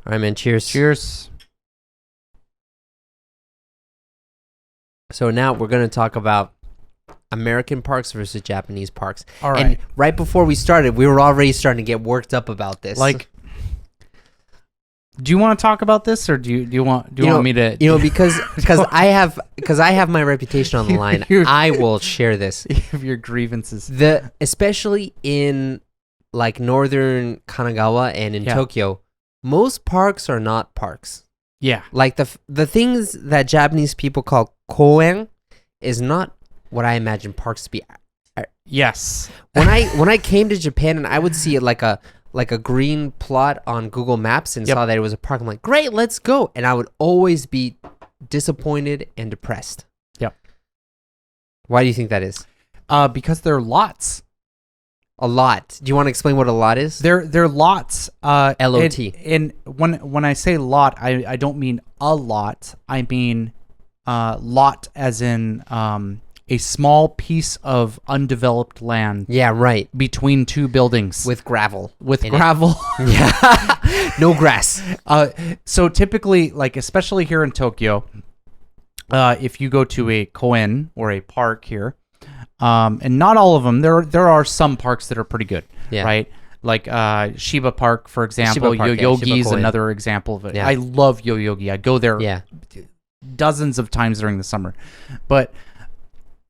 All right, man. Cheers. Cheers. So now we're going to talk about American parks versus Japanese parks. All right. And right before we started, we were already starting to get worked up about this. Like, do you want to talk about this, or do you want me to? Because I have my reputation on the line. I will share this. Of your grievances. Especially in like northern Kanagawa and in Tokyo, most parks are not parks. Yeah. Like the things that Japanese people call koen is not what I imagine parks to be. Yes. When I came to Japan and I would see it like a green plot on Google Maps and saw that it was a park, I'm like, great, let's go. And I would always be disappointed and depressed. Yep. Why do you think that is? Because they're lots. A lot. Do you want to explain what a lot is? They're lots. L-O-T. And when I say lot, I don't mean a lot. I mean lot as in a small piece of undeveloped land. Yeah, right. Between two buildings. With gravel. Yeah. No grass. So typically, like especially here in Tokyo, if you go to a koen or a park here, and not all of them, there are some parks that are pretty good, right? Like Shiba Park, for example. Yoyogi is another example of it. Yeah. I love Yoyogi. I go there dozens of times during the summer. But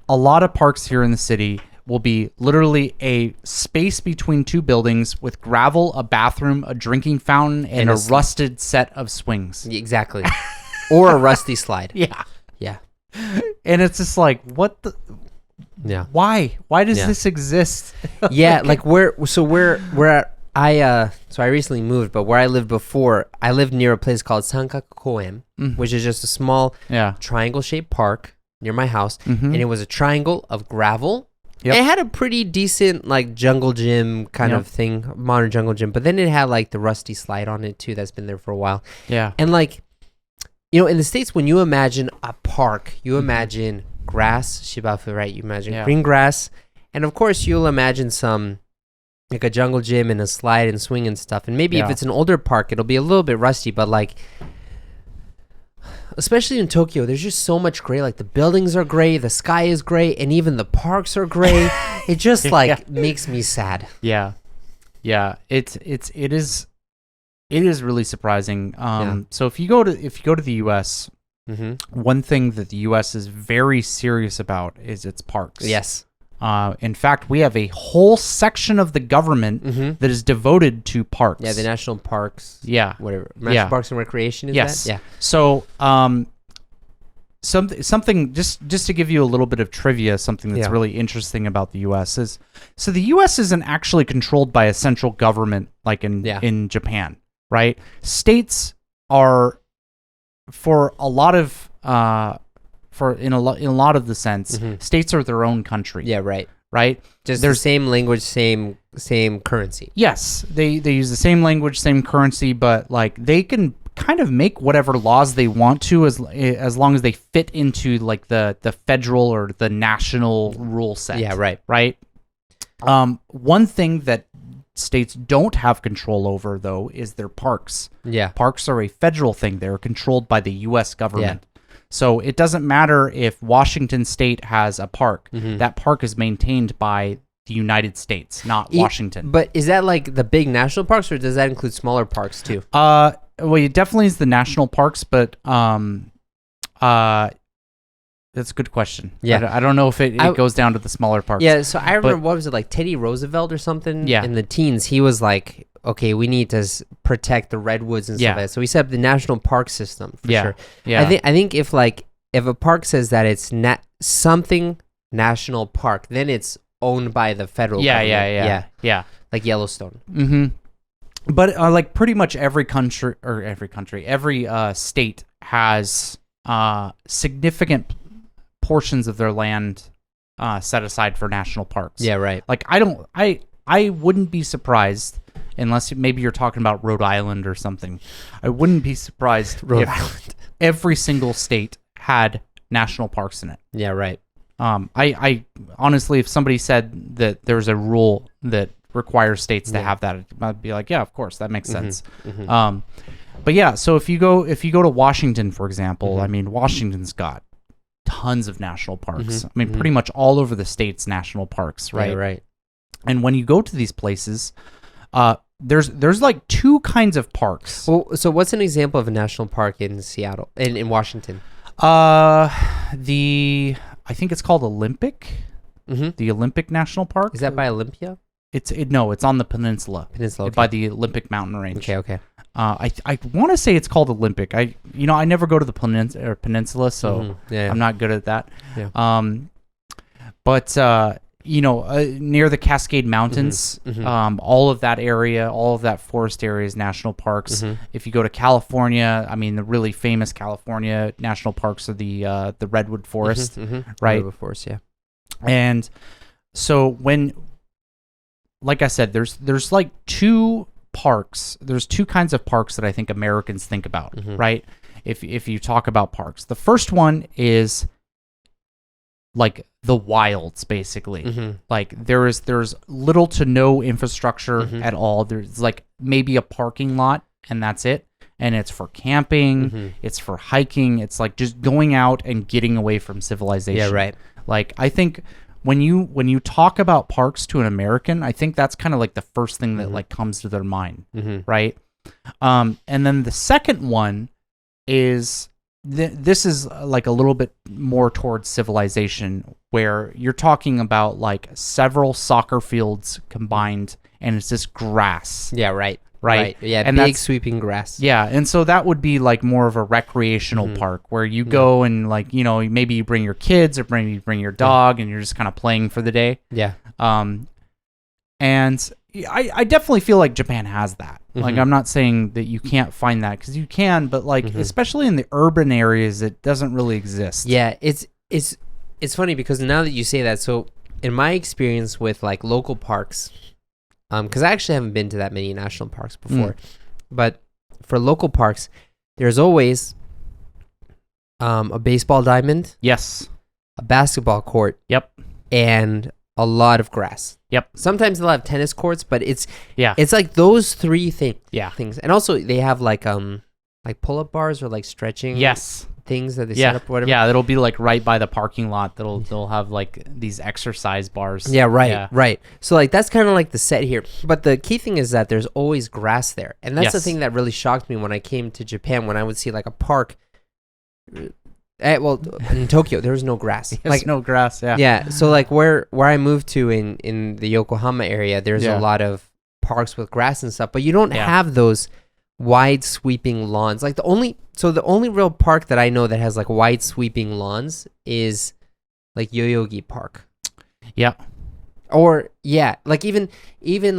a lot of parks here in the city will be literally a space between two buildings with gravel, a bathroom, a drinking fountain, and a rusted set of swings. Exactly. Or a rusty slide. Yeah. Yeah. And it's just like, what the... Yeah. Why does this exist? Yeah, like I recently moved, but where I lived before, I lived near a place called Sankaku Koen, which is just a small triangle-shaped park near my house, and it was a triangle of gravel. Yep. It had a pretty decent like jungle gym kind of thing, modern jungle gym, but then it had like the rusty slide on it too that's been there for a while. Yeah. And like, in the States, when you imagine a park, you imagine grass, shibafu, right? You imagine green grass, and of course you'll imagine some like a jungle gym and a slide and swing and stuff, and maybe if it's an older park it'll be a little bit rusty, but like especially in Tokyo there's just so much gray. Like the buildings are gray, the sky is gray, and even the parks are gray. It just like makes me sad. It is really surprising. So if you go to the US, one thing that the U.S. is very serious about is its parks. Yes. In fact, we have a whole section of the government that is devoted to parks. Yeah, the national parks. Yeah. Whatever. National Parks and Recreation, is that? Yeah. So, something just to give you a little bit of trivia, something that's really interesting about the U.S. is, so the U.S. isn't actually controlled by a central government like in Japan, right? States are... For a lot of in a lot of the sense, states are their own country. Yeah, right. Right. Just the same language, same currency. Yes, they use the same language, same currency, but like they can kind of make whatever laws they want to as long as they fit into like the federal or the national rule set. Yeah, right. Right. One thing that states don't have control over, though, is their parks. Yeah. Parks are a federal thing. They're controlled by the U.S. government. Yeah. So it doesn't matter if Washington State has a park. That park is maintained by the United States, not Washington. But is that like the big national parks, or does that include smaller parks, too? Well, it definitely is the national parks, but that's a good question. Yeah. I don't know if it goes down to the smaller parks. Yeah, so I remember, what was it, like Teddy Roosevelt or something? Yeah. In the teens, he was like, okay, we need to protect the redwoods and stuff like that. So he set up the national park system, for sure. Yeah. I think if a park says that it's something national park, then it's owned by the federal government. Yeah. Like Yellowstone. Mm-hmm. But like pretty much every state has significant portions of their land set aside for national parks. Yeah, right. Like I wouldn't be surprised, unless maybe you're talking about Rhode Island or something. I wouldn't be surprised if every single state had national parks in it. Yeah, right. I honestly, if somebody said that there's a rule that requires states to have that, I'd be like, yeah, of course, that makes sense. But yeah, so if you go to Washington, for example, I mean, Washington's got tons of national parks. I mean, pretty much all over the state's national parks, right? Yeah, right. And when you go to these places, there's like two kinds of parks. Well, so what's an example of a national park in Seattle, in Washington? I think it's called Olympic. The Olympic National Park. Is that by Olympia? It's on the peninsula. Okay. By the Olympic mountain range. Okay. I want to say it's called Olympic. I never go to the peninsula, so I'm not good at that. Yeah. But near the Cascade Mountains, all of that area, all of that forest area is national parks. If you go to California, I mean, the really famous California national parks are the Redwood Forest, right? Redwood Forest, yeah. And so like I said, there's like two parks. There's two kinds of parks that I think Americans think about, right? If you talk about parks, the first one is like the wilds, basically. Like there's little to no infrastructure at all. There's like maybe a parking lot and that's it. And it's for camping, it's for hiking, it's like just going out and getting away from civilization. Yeah, right. Like I think when you talk about parks to an American, I think that's kind of like the first thing that like comes to their mind, right? And then the second one is this is like a little bit more towards civilization, where you're talking about like several soccer fields combined, and it's just grass. Yeah, right. Yeah, and big sweeping grass. Yeah, and so that would be like more of a recreational park where you go and like, maybe you bring your kids or bring your dog and you're just kind of playing for the day. Yeah. And I definitely feel like Japan has that. Like, I'm not saying that you can't find that, because you can, but like, especially in the urban areas, it doesn't really exist. Yeah, it's funny because now that you say that, so in my experience with like local parks, because I actually haven't been to that many national parks before, but for local parks, there's always a baseball diamond, yes, a basketball court, yep, and a lot of grass. Yep. Sometimes they'll have tennis courts, but it's like those three things. Yeah. Things, and also they have like pull-up bars or like stretching. Yes. Things that they set up or whatever. Yeah, it'll be like right by the parking lot. They'll have like these exercise bars. Yeah, right, right. So like that's kind of like the set here. But the key thing is that there's always grass there, and that's the thing that really shocked me when I came to Japan. When I would see like a park. In Tokyo, there was no grass. Like no grass. Yeah. Yeah. So like where I moved to in the Yokohama area, there's a lot of parks with grass and stuff, but you don't have those wide sweeping lawns. Like the only real park that I know that has like wide sweeping lawns is like Yoyogi Park. Yeah. Or like even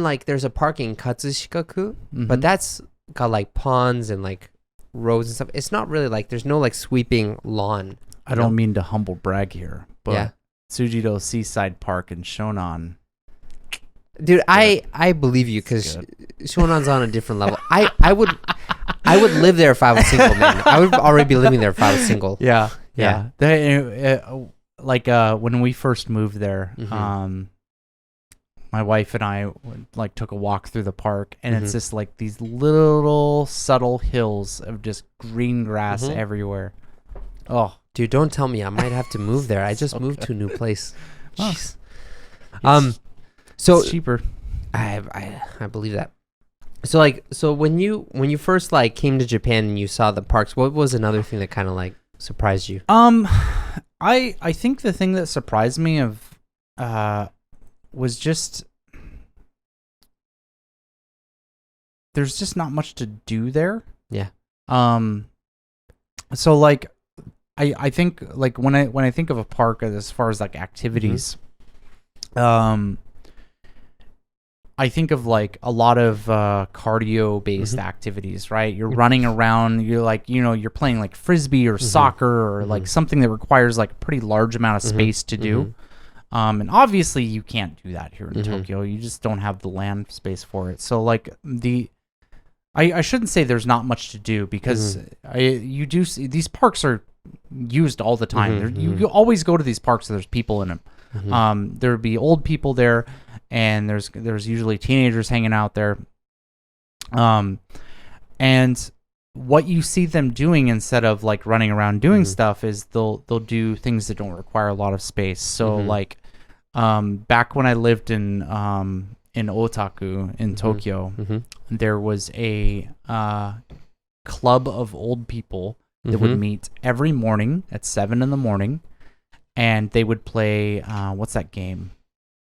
like there's a park in Katsushikaku, but that's got like ponds and like roads and stuff. It's not really like there's no like sweeping lawn. I don't mean to humble brag here, but Tsujido Seaside Park in Shonan. Dude, I believe you, because Shonan's on a different level. I would live there if I was single, man. I would already be living there if I was single. Yeah. Like when we first moved there, my wife and I like took a walk through the park, and it's just like these little subtle hills of just green grass everywhere. Oh, dude, don't tell me I might have to move there. I just moved to a new place. Jeez. So it's cheaper. I believe that. So when you first like came to Japan and you saw the parks, what was another thing that kind of like surprised you? I think the thing that surprised me was just there's just not much to do there. Yeah. So like I think like when I think of a park as far as like activities, I think of like a lot of cardio based activities, right? You're running around, you're like, you're playing like frisbee or soccer or like something that requires like a pretty large amount of space to do. And obviously you can't do that here in Tokyo. You just don't have the land space for it. So like I shouldn't say there's not much to do, because you do see these parks are used all the time. You always go to these parks, so there's people in them. There'd be old people there, and there's usually teenagers hanging out there. And what you see them doing instead of like running around doing stuff is they'll do things that don't require a lot of space. So like back when I lived in Otaku in Tokyo, there was a club of old people that would meet every morning at 7 a.m, and they would play what's that game?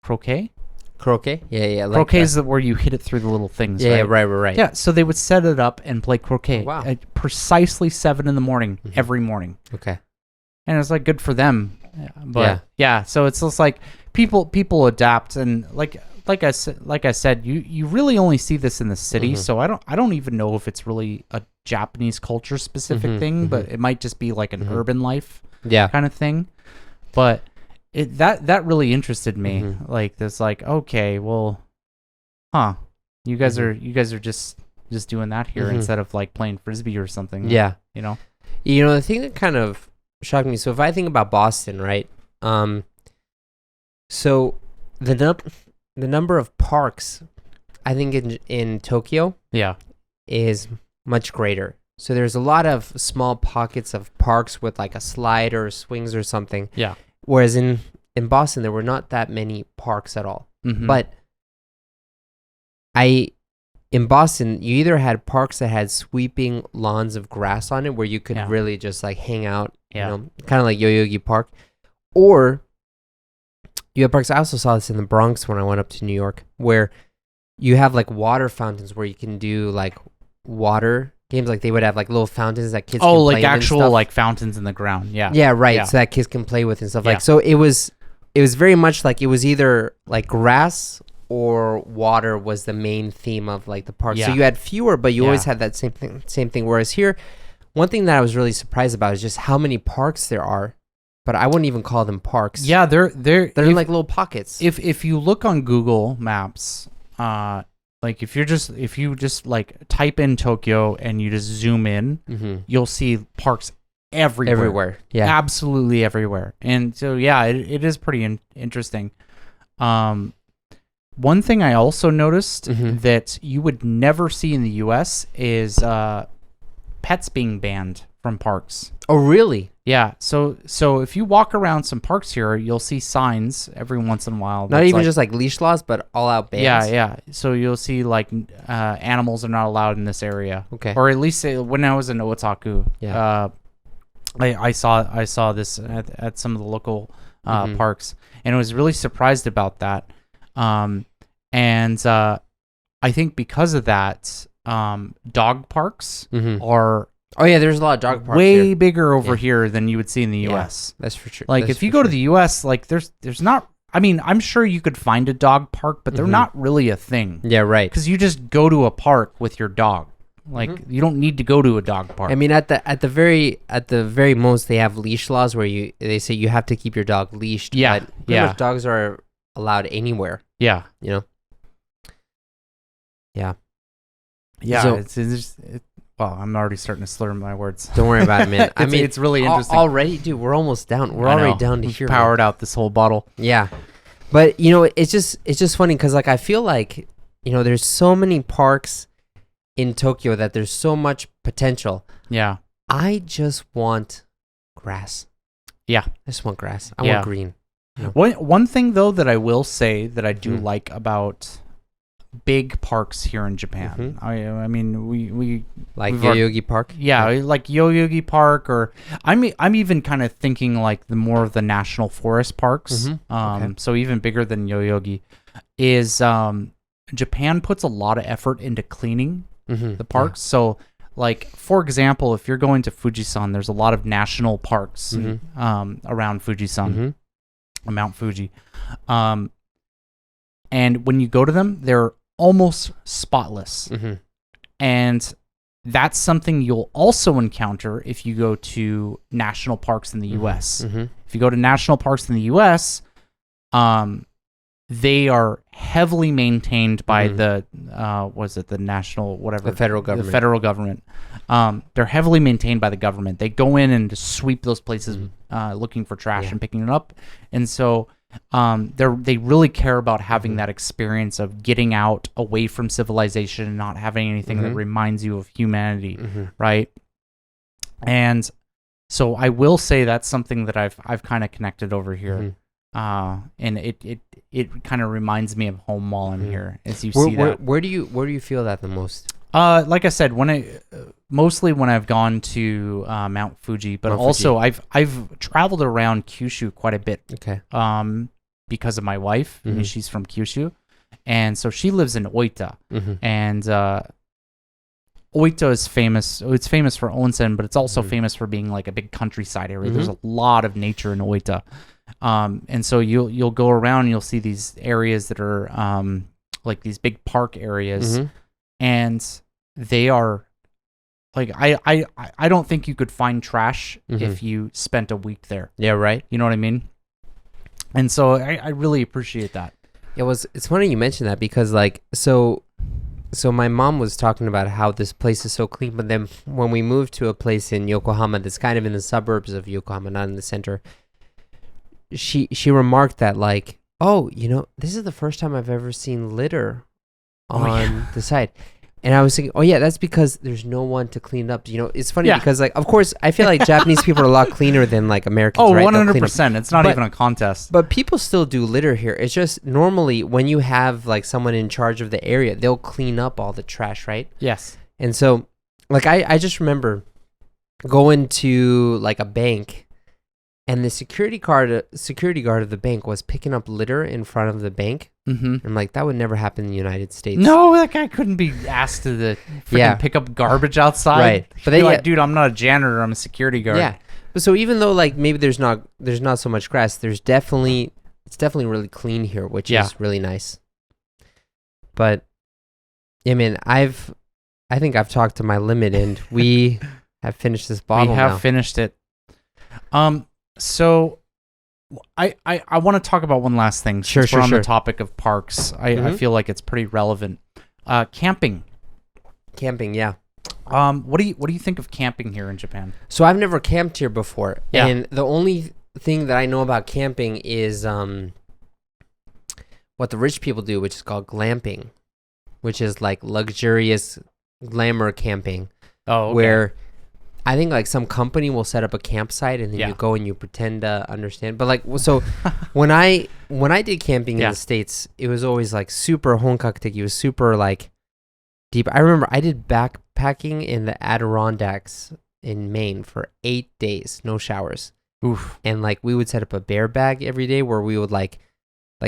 Croquet? Croquet? Yeah. Like croquet is where you hit it through the little things, right? Yeah, right. Yeah, so they would set it up and play croquet at precisely 7 a.m, every morning. Okay. And it's like good for them. But yeah, so it's just like people adapt, and like I said, you really only see this in the city, so I don't even know if it's really a Japanese culture specific thing, but it might just be like an urban life kind of thing. But that really interested me. Like this, like, okay, well, you guys are just doing that here instead of like playing frisbee or something. Yeah, you know, the thing that kind of shocked me. So if I think about Boston, right? So the number of parks, I think in Tokyo, is much greater. So there's a lot of small pockets of parks with like a slide or swings or something. Yeah. Whereas in Boston, there were not that many parks at all. But in Boston, you either had parks that had sweeping lawns of grass on it where you could really just like hang out, kind of like Yoyogi Park, or you have parks. I also saw this in the Bronx when I went up to New York, where you have like water fountains where you can do like water games. Like they would have like little fountains that kids can play like actual like fountains in the ground. Yeah, right. Yeah. So that kids can play with and stuff. Like, so it was very much like it was either like grass or water was the main theme of like the park. So you had fewer, but you always had that same thing. Whereas here, one thing that I was really surprised about is just how many parks there are. But I wouldn't even call them parks. Yeah, they're like little pockets. If you look on Google Maps, like if you just like type in Tokyo and you just zoom in, you'll see parks everywhere. Yeah, absolutely everywhere. And so it is pretty interesting. One thing I also noticed that you would never see in the U.S. is pets being banned from parks. Oh, really? Yeah. So if you walk around some parks here, you'll see signs every once in a while. Not even just like leash laws, but all out bans. Yeah. So you'll see like animals are not allowed in this area. Okay. Or at least when I was in Otaku, I saw this at some of the local parks, and I was really surprised about that. And I think because of that, dog parks are. Oh yeah, there's a lot of dog parks way here. Bigger over here than you would see in the U.S. That's for sure. Like if you go to the U.S., like there's not. I mean, I'm sure you could find a dog park, but they're not really a thing. Yeah, right. Because you just go to a park with your dog. Like you don't need to go to a dog park. I mean, at the very most, they have leash laws where they say you have to keep your dog leashed. Yeah, but pretty much dogs are allowed anywhere. Yeah, you know. Yeah. Yeah. So, well, I'm already starting to slur my words. Don't worry about it, man. I mean, it's really interesting. Already, dude, we're almost down. We're already down to here. Powered out this whole bottle. Yeah. But, it's just funny because, like, I feel like, there's so many parks in Tokyo that there's so much potential. Yeah. I just want grass. Yeah. I just want grass. I want green. One thing, though, that I will say that I do like about big parks here in Japan. I mean, we like Yoyogi Park. Yeah, like Yoyogi Park, or I'm even kind of thinking like the more of the national forest parks. So even bigger than Yoyogi is Japan puts a lot of effort into cleaning the parks. So like for example, if you're going to Fujisan, there's a lot of national parks around Fujisan, Mount Fuji. And when you go to them, they're almost spotless. And that's something you'll also encounter if you go to national parks in the U.S. If you go to national parks in the U.S., they are heavily maintained by the national whatever, the federal government. The federal government. They're heavily maintained by the government. They go in and just sweep those places, looking for trash and picking it up. And so they really care about having that experience of getting out away from civilization and not having anything that reminds you of humanity, right? And so I will say that's something that I've kind of connected over here, and it kind of reminds me of home while I'm here, as you see that. Where do you feel that the most? Like I said, mostly when I've gone to Mount Fuji, but also I've traveled around Kyushu quite a bit. Okay. Because of my wife, she's from Kyushu, and so she lives in Oita, and Oita is famous. It's famous for onsen, but it's also famous for being like a big countryside area. There's a lot of nature in Oita, and so you'll go around and you'll see these areas that are like these big park areas, and they are like I don't think you could find trash if you spent a week there. Yeah, right. You know what I mean? And so I really appreciate that. It's funny you mentioned that because like so my mom was talking about how this place is so clean, but then when we moved to a place in Yokohama that's kind of in the suburbs of Yokohama, not in the center, she remarked that like, oh, this is the first time I've ever seen litter on the side. And I was thinking, oh yeah, that's because there's no one to clean up. It's funny because like, of course, I feel like Japanese people are a lot cleaner than like Americans. Oh, right? 100%. It's not even a contest. But people still do litter here. It's just normally when you have like someone in charge of the area, they'll clean up all the trash, right? Yes. And so, like, I just remember going to like a bank, and the security guard of the bank was picking up litter in front of the bank. I'm like, that would never happen in the United States. No, that guy couldn't be asked to pick up garbage outside. Right. But they like, dude, I'm not a janitor. I'm a security guard. Yeah. But so even though like maybe there's not so much grass, it's definitely really clean here, which is really nice. But I mean, I think I've talked to my limit, and we have finished this bottle. We have finished it. So I want to talk about one last thing. Sure. We're on the topic of parks. I feel like it's pretty relevant. Camping. Camping, yeah. What do you think of camping here in Japan? So I've never camped here before. Yeah. And the only thing that I know about camping is what the rich people do, which is called glamping, which is like luxurious glamour camping. Oh, okay. Where I think like some company will set up a campsite, and then you go and you pretend to understand. But like, so when I did camping in the States, it was always like super honkakuteki. It was super like deep. I remember I did backpacking in the Adirondacks in Maine for 8 days, no showers. Oof. And like we would set up a bear bag every day where we would like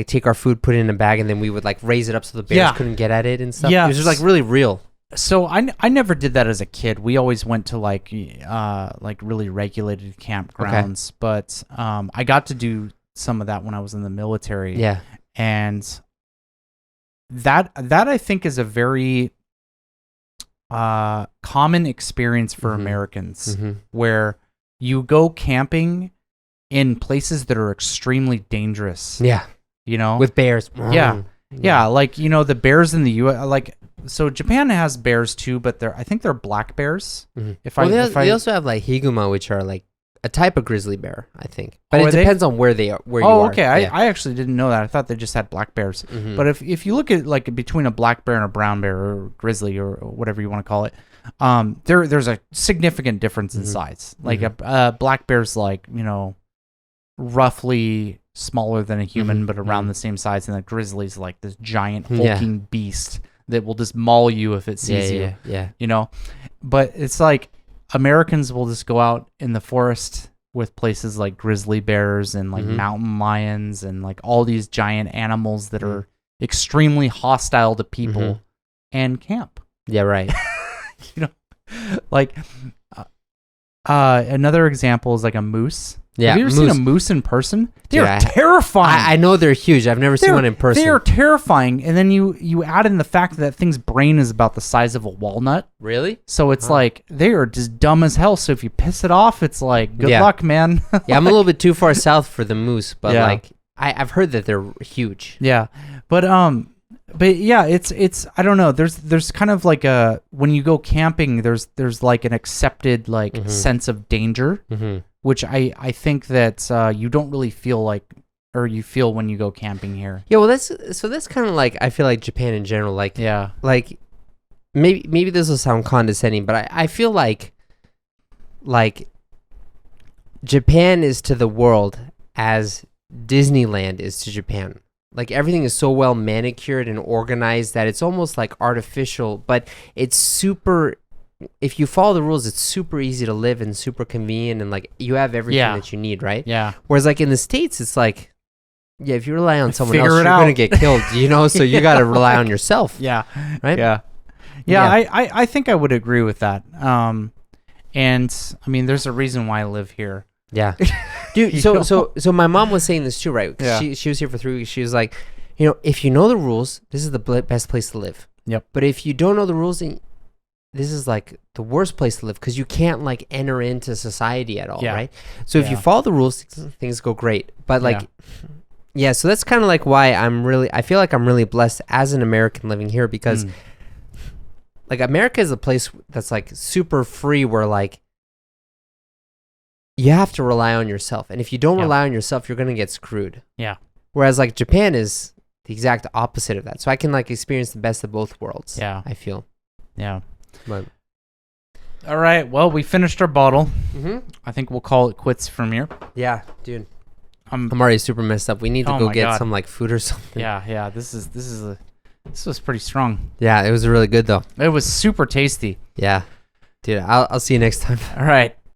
take our food, put it in a bag, and then we would like raise it up so the bears couldn't get at it and stuff. Yeah. It was just like really real. So I never did that as a kid. We always went to like really regulated campgrounds, but I got to do some of that when I was in the military. Yeah, and that I think is a very common experience for Americans, where you go camping in places that are extremely dangerous. Yeah, with bears. Yeah, like the bears in the U.S. like. So Japan has bears too, but I think they're black bears. They also have like higuma, which are like a type of grizzly bear, I think. But it depends on where they are. Where you are. Oh, okay. I actually didn't know that. I thought they just had black bears. But if you look at like between a black bear and a brown bear or grizzly or whatever you want to call it, there's a significant difference in size. Like a black bear's like roughly smaller than a human, but around the same size, and a grizzly's like this giant hulking beast that will just maul you if it sees you. Yeah. But it's like Americans will just go out in the forest with places like grizzly bears and like mountain lions and like all these giant animals that are extremely hostile to people and camp. Yeah, right. Like another example is like a moose. Yeah, have you ever seen a moose in person? They're terrifying. I know they're huge. I've never seen one in person. They are terrifying. And then you add in the fact that thing's brain is about the size of a walnut. Really? So it's like they are just dumb as hell. So if you piss it off, it's like good luck, man. Yeah, I'm a little bit too far south for the moose, but like I've heard that they're huge. Yeah, but yeah, it's I don't know. There's kind of like when you go camping, there's like an accepted like sense of danger. Which I think that you don't really feel like or you feel when you go camping here? Yeah, well, that's kind of like I feel like Japan in general. Like like maybe this will sound condescending, but I feel like Japan is to the world as Disneyland is to Japan. Like everything is so well manicured and organized that it's almost like artificial, but it's super. If you follow the rules, it's super easy to live and super convenient, and like you have everything that you need, right? Yeah. Whereas like in the States, it's like, yeah, if you rely on someone else, you're gonna get killed, you know. So you got to rely on yourself. Yeah. Right. Yeah. I think I would agree with that. And I mean, there's a reason why I live here. Yeah. Dude, so my mom was saying this too, right? Yeah. She was here for 3 weeks. She was like, you know, if you know the rules, this is the best place to live. Yep. But if you don't know the rules, this is like the worst place to live because you can't like enter into society at all, right? So if you follow the rules, things go great. But like, so that's kind of like why I feel like I'm really blessed as an American living here because like America is a place that's like super free where like, you have to rely on yourself. And if you don't rely on yourself, you're going to get screwed. Yeah. Whereas like Japan is the exact opposite of that. So I can like experience the best of both worlds. Yeah. I feel. Yeah. But. All right. Well, we finished our bottle. I think we'll call it quits from here. Yeah, dude. I'm already super messed up. We need to go get some like food or something. Yeah. This was pretty strong. Yeah, it was really good though. It was super tasty. Yeah. Dude, I'll see you next time. All right.